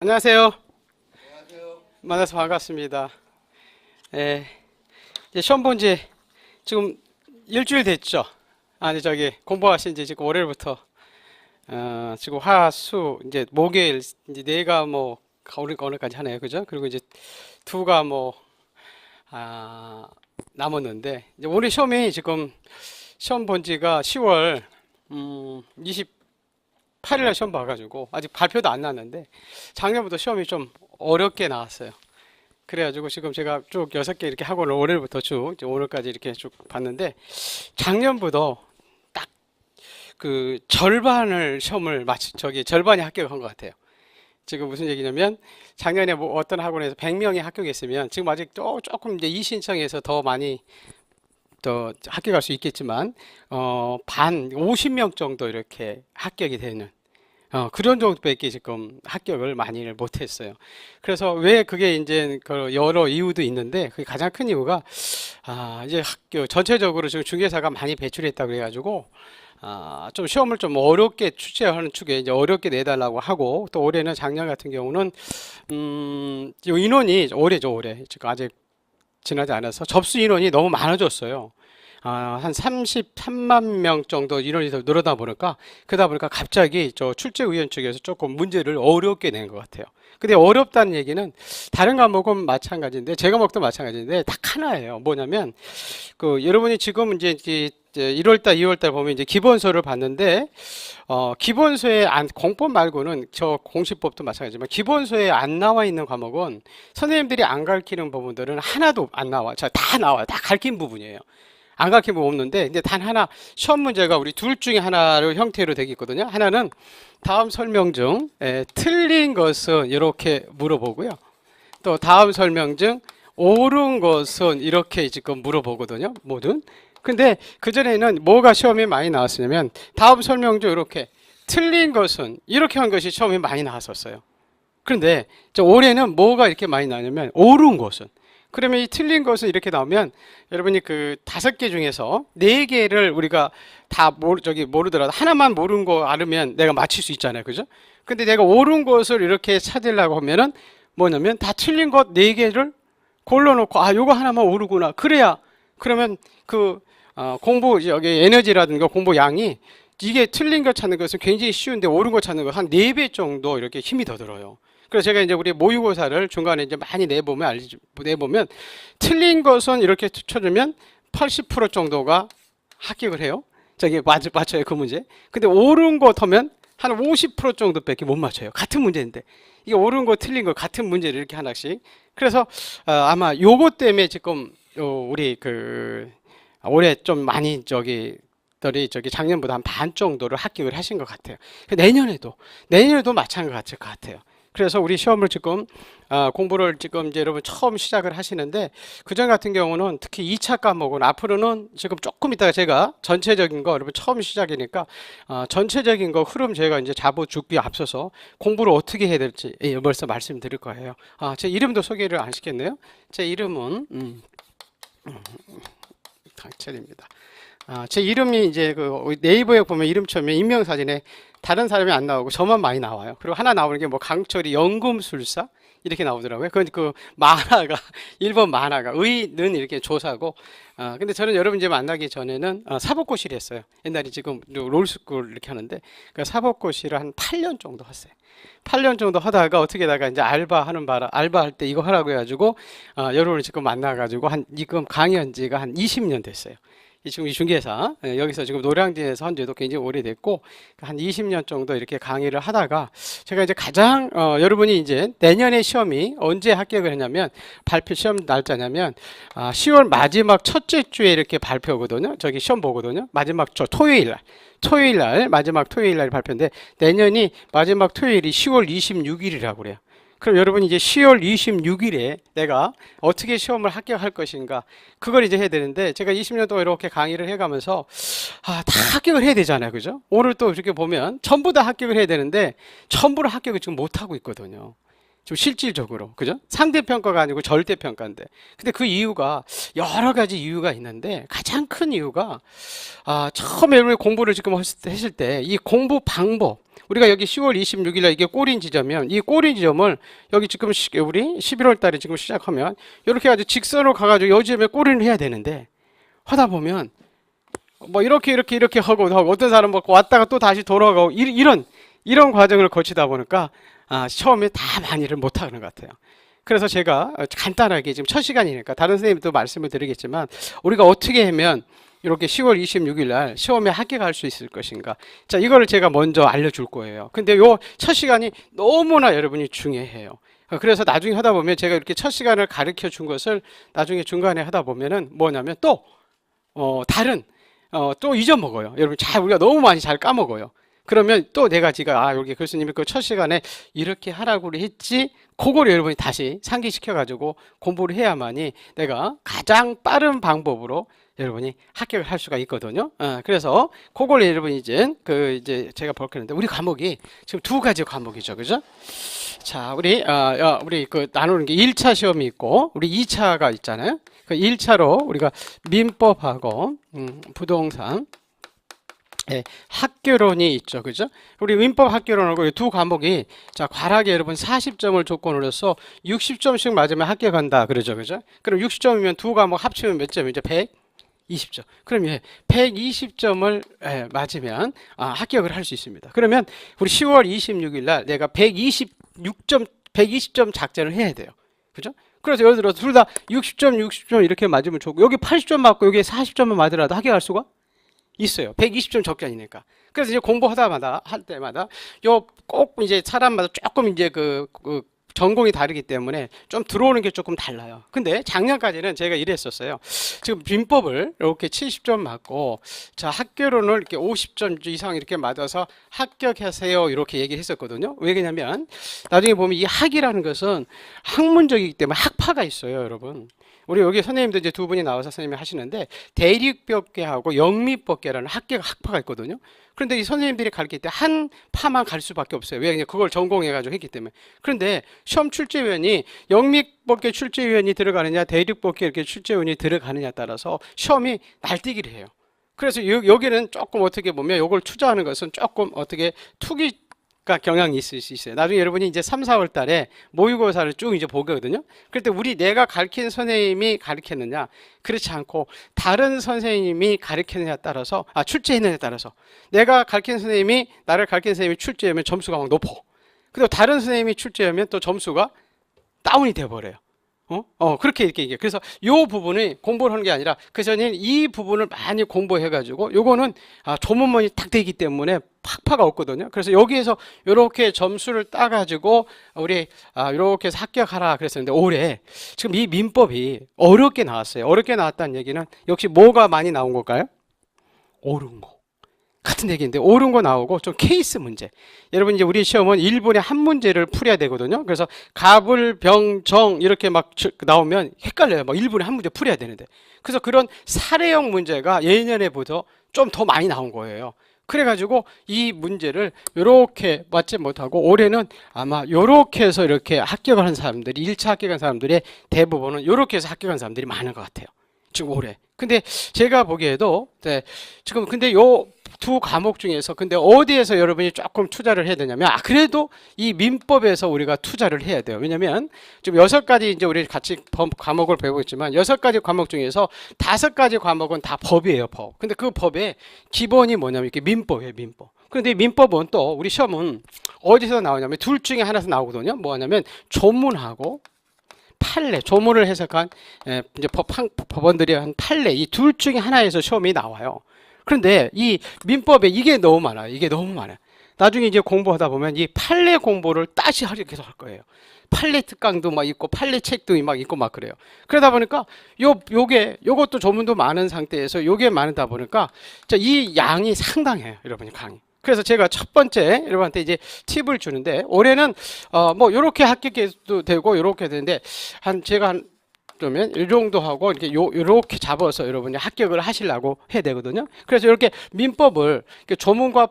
안녕하세요. 안녕하세요. 만나서 반갑습니다. 예, 이제 시험 본 지 지금 일주일 됐죠? 아니, 저기, 공부하신 지 지금 월요일부터, 지금 화, 수, 이제 목요일, 이제 네가 뭐, 오늘까지 하네요. 그죠? 그리고 이제 두가 뭐, 아, 남았는데, 이제 오늘 시험이 지금, 시험 본 지가 10월, 28일 날 시험 봐가지고, 아직 발표도 안 났는데, 작년부터 시험이 좀 어렵게 나왔어요. 그래가지고 지금 제가 쭉 6개 이렇게 학원을 월요일부터 쭉 이제 오늘까지 이렇게 쭉 봤는데 작년보다 딱 그 절반을 시험을 절반이 합격한 것 같아요. 지금 무슨 얘기냐면 작년에 뭐 어떤 학원에서 100명이 합격했으면 지금 아직 또 조금 이제 이신청해서 더 많이 더 합격할 수 있겠지만 반 50명 정도 이렇게 합격이 되는 그런 정도밖에 지금 합격을 많이를 못했어요. 그래서 왜 그게 이제 그 여러 이유도 있는데 그게 가장 큰 이유가 이제 학교 전체적으로 지금 중개사가 많이 배출했다고 그래가지고 좀 시험을 좀 어렵게 출제하는 축에 이제 어렵게 내달라고 하고 또 올해는 작년 같은 경우는 요 인원이 올해 지금 아직 지나지 않아서 접수 인원이 너무 많아졌어요. 한 33만 명 정도 인원이 더 늘어나 보니까 그러다 보니까 갑자기 저 출제위원 측에서 조금 문제를 어렵게 낸 것 같아요. 근데 어렵다는 얘기는 다른 과목은 마찬가지인데 제 과목도 마찬가지인데 딱 하나예요. 뭐냐면 그 여러분이 지금 이제 1월달, 2월달 보면 이제 기본서를 봤는데 기본서에 공법 말고는 저 공시법도 마찬가지지만 기본서에 안 나와 있는 과목은 선생님들이 안 가르치는 부분들은 하나도 안 나와. 다 나와요. 다 가르친 부분이에요. 안 가르친 부분 없는데 근데 단 하나 시험 문제가 우리 둘 중에 하나로 형태로 되어 있거든요. 하나는 다음 설명 중 틀린 것은 이렇게 물어보고요. 또 다음 설명 중 옳은 것은 이렇게 지금 물어보거든요. 모든. 근데 그전에는 뭐가 시험에 많이 나왔냐면 다음 설명 중 이렇게 틀린 것은 이렇게 한 것이 시험에 많이 나왔었어요. 그런데 올해는 뭐가 이렇게 많이 나냐면 옳은 것은 그러면 이 틀린 것은 이렇게 나오면 여러분이 그 5개 중에서 4개를 우리가 다 모르더라도 하나만 모르는 거 알으면 내가 맞힐 수 있잖아요. 그죠? 근데 내가 옳은 것을 이렇게 찾으려고 하면은 뭐냐면 다 틀린 것 4개를 골라놓고 요거 하나만 옳구나. 그래야 그러면 그 공부 여기 에너지라든가 공부 양이 이게 틀린 거 찾는 것은 굉장히 쉬운데 옳은 거 찾는 거 한 4배 정도 이렇게 힘이 더 들어요. 그래서 제가 이제 우리 모의고사를 중간에 이제 많이 내보면 틀린 것은 이렇게 쳐주면 80% 정도가 합격을 해요. 맞춰요, 그 문제. 근데 옳은 것 하면 한 50% 정도밖에 못 맞춰요. 같은 문제인데. 이게 옳은 거 틀린 거 같은 문제를 이렇게 하나씩. 그래서 아마 요것 때문에 지금 우리 올해 좀 많이 작년보다 한 반 정도를 합격을 하신 것 같아요. 내년에도 마찬가지일 것 같아요. 그래서 우리 시험을 지금 공부를 지금 이제 여러분 처음 시작을 하시는데 그전 같은 경우는 특히 2차 과목은 앞으로는 지금 조금 있다가 제가 전체적인 거 여러분 처음 시작이니까 전체적인 거 흐름 제가 이제 잡아주기 앞서서 공부를 어떻게 해야 될지 벌써 말씀드릴 거예요. 제 이름도 소개를 안 시켰네요. 제 이름은 강철입니다. 제 이름이 이제 그 네이버에 보면 이름 치면 인명사진에 다른 사람이 안 나오고 저만 많이 나와요. 그리고 하나 나오는 게 뭐 강철이 연금술사 이렇게 나오더라고요. 그건 그 만화가 일본 만화가 의는 이렇게 조사고 근데 저는 여러분 이제 만나기 전에는 사법고시를 했어요. 옛날에 지금 롤스쿨 이렇게 하는데 그 사법고시를 한 8년 정도 했어요. 8년 정도 하다가 어떻게 다가 이제 알바할 때 이거 하라고 해가지고 여러분을 지금 만나가지고 지금 강의한 지가 한 20년 됐어요. 지금 이 중개사 여기서 지금 노량진에서 한 지도 굉장히 오래됐고 한 20년 정도 이렇게 강의를 하다가 제가 이제 가장 여러분이 이제 내년에 시험이 언제 합격을 했냐면 발표 시험 날짜냐면 10월 마지막 첫째 주에 이렇게 발표거든요. 저기 시험 보거든요. 마지막 토요일 날 마지막 토요일 날 발표인데 내년이 마지막 토요일이 10월 26일이라고 그래요. 그럼 여러분이 이제 10월 26일에 내가 어떻게 시험을 합격할 것인가 그걸 이제 해야 되는데 제가 20년 동안 이렇게 강의를 해가면서 다 합격을 해야 되잖아요. 그죠? 오늘 또 이렇게 보면 전부 다 합격을 해야 되는데 전부를 합격을 지금 못하고 있거든요. 좀 실질적으로, 그죠? 상대평가가 아니고 절대평가인데. 근데 그 이유가 여러 가지 이유가 있는데 가장 큰 이유가 처음에 여러분이 공부를 지금 했을 때 이 공부 방법, 우리가 여기 10월 26일 날 이게 꼬린 지점이면 이 꼬린 지점을 여기 지금 우리 11월 달에 지금 시작하면 이렇게 아주 직선으로 가가지고 요 지점에 꼬리를 해야 되는데 하다 보면 뭐 이렇게 하고 어떤 사람은 뭐 왔다가 또 다시 돌아가고 이런 과정을 거치다 보니까 처음에 다 많이를 못 하는 것 같아요. 그래서 제가 간단하게 지금 첫 시간이니까 다른 선생님도 말씀을 드리겠지만 우리가 어떻게 하면 이렇게 10월 26일 날 시험에 합격할 수 있을 것인가. 자, 이거를 제가 먼저 알려줄 거예요. 근데 요 첫 시간이 너무나 여러분이 중요해요. 그래서 나중에 하다 보면 제가 이렇게 첫 시간을 가르쳐 준 것을 나중에 중간에 하다 보면은 뭐냐면 또 다른 또 잊어먹어요. 여러분 우리가 너무 많이 잘 까먹어요. 그러면 또 내가 지금 여기 교수님이 그 첫 시간에 이렇게 하라고 했지, 그걸 여러분이 다시 상기시켜 가지고 공부를 해야만이 내가 가장 빠른 방법으로 여러분이 합격을 할 수가 있거든요. 그래서 그걸 여러분이 이제 제가 볼 거는데 우리 과목이 지금 두 가지 과목이죠, 그죠? 자, 우리 그 나누는 게 1차 시험이 있고 우리 2차가 있잖아요. 그 1차로 우리가 민법하고 부동산, 학교론이 있죠, 그죠? 우리 민법 학교론하고 이 두 과목이 자 과락에 여러분 40점을 조건으로 해서 60점씩 맞으면 합격한다, 그러죠, 그죠? 그럼 60점이면 두 과목 합치면 몇 점이죠? 120점. 그럼 120점을 맞으면 합격을 할 수 있습니다. 그러면 우리 10월 26일 날 내가 120점 작전을 해야 돼요, 그죠? 그래서 예를 들어 둘 다 60점 이렇게 맞으면 좋고 여기 80점 맞고 여기 40점만 맞으라도 합격할 수가 있어요. 120점 적전이니까. 그래서 이제 공부하다마다 할 때마다 꼭 이제 사람마다 조금 이제 그 전공이 다르기 때문에 좀 들어오는 게 조금 달라요. 근데 작년까지는 제가 이랬었어요. 지금 민법을 이렇게 70점 맞고 자 학교론을 이렇게 50점 이상 이렇게 맞아서 합격하세요 이렇게 얘기를 했었거든요. 왜냐면 나중에 보면 이 학이라는 것은 학문적이기 때문에 학파가 있어요, 여러분. 우리 여기 선생님도 이제 두 분이 나와서 선생님이 하시는데 대립법계하고 영미법계라는 학파가 있거든요. 그런데 이 선생님들이 가르칠 때 한 파만 갈 수밖에 없어요. 왜? 그걸 전공해가지고 했기 때문에. 그런데 시험 출제위원이 영미법계 출제위원이 들어가느냐 대립법계 이렇게 출제위원이 들어가느냐에 따라서 시험이 날뛰기를 해요. 그래서 여기는 조금 어떻게 보면 이걸 투자하는 것은 조금 어떻게 투기 경향이 있을 수 있어요. 나중에 여러분이 이제 3, 4월 달에 모의고사를 쭉 이제 보거든요. 그럴 때 내가 가르친 선생님이 가르쳤느냐, 그렇지 않고 다른 선생님이 가르쳤느냐에 따라서, 출제했느냐에 따라서 내가 가르친 선생님이, 나를 가르친 선생님이 출제하면 점수가 막 높아. 그리고 다른 선생님이 출제하면 또 점수가 다운이 돼버려요. 그렇게 이렇게 얘기해요. 그래서 요 부분이 공부를 하는 게 아니라 그 전에 이 부분을 많이 공부해가지고 요거는 조문문이 딱 되기 때문에 학파가 없거든요. 그래서 여기에서 요렇게 점수를 따가지고 우리 요렇게 해서 합격하라 그랬었는데 올해 지금 이 민법이 어렵게 나왔어요. 어렵게 나왔다는 얘기는 역시 뭐가 많이 나온 걸까요? 옳은 거. 같은 얘기인데 옳은 거 나오고 좀 케이스 문제. 여러분 이제 우리 시험은 1분에 한 문제를 풀어야 되거든요. 그래서 갑을, 병, 정 이렇게 막 나오면 헷갈려요. 막 1분에 한 문제 풀어야 되는데. 그래서 그런 사례형 문제가 예년에보다 좀 더 많이 나온 거예요. 그래가지고 이 문제를 요렇게 맞지 못하고 올해는 아마 요렇게 해서 이렇게 합격을 한 사람들이 1차 합격한 사람들의 대부분은 요렇게 해서 합격한 사람들이 많은 것 같아요. 지금 올해. 근데 제가 보기에도 지금 근데 요 두 과목 중에서 근데 어디에서 여러분이 조금 투자를 해야 되냐면 그래도 이 민법에서 우리가 투자를 해야 돼요. 왜냐면 지금 6가지 이제 우리 같이 과목을 배우고 있지만 6가지 과목 중에서 5가지 과목은 다 법이에요, 법. 근데 그 법의 기본이 뭐냐면 이렇게 민법이에요, 민법. 그런데 민법은 또 우리 시험은 어디서 나오냐면 둘 중에 하나에서 나오거든요. 뭐 하냐면 조문하고 판례, 조문을 해석한 이제 법원들이 한 판례 이 둘 중에 하나에서 시험이 나와요. 그런데 이 민법에 이게 너무 많아요. 이게 너무 많아요. 나중에 이제 공부하다 보면 이 판례 공부를 다시 계속 할 거예요. 판례 특강도 막 있고 판례 책도 막 있고 막 그래요. 그러다 보니까 요것도 조문도 많은 상태에서 요게 많다 보니까 이 양이 상당해요, 여러분이 강의. 그래서 제가 첫 번째 여러분한테 이제 팁을 주는데 올해는 뭐 요렇게 합격해도 되고 요렇게 되는데 제가 그러면 이 정도 하고 이렇게 요렇게 잡아서 여러분이 합격을 하시려고 해야 되거든요. 그래서 이렇게 민법을 조문과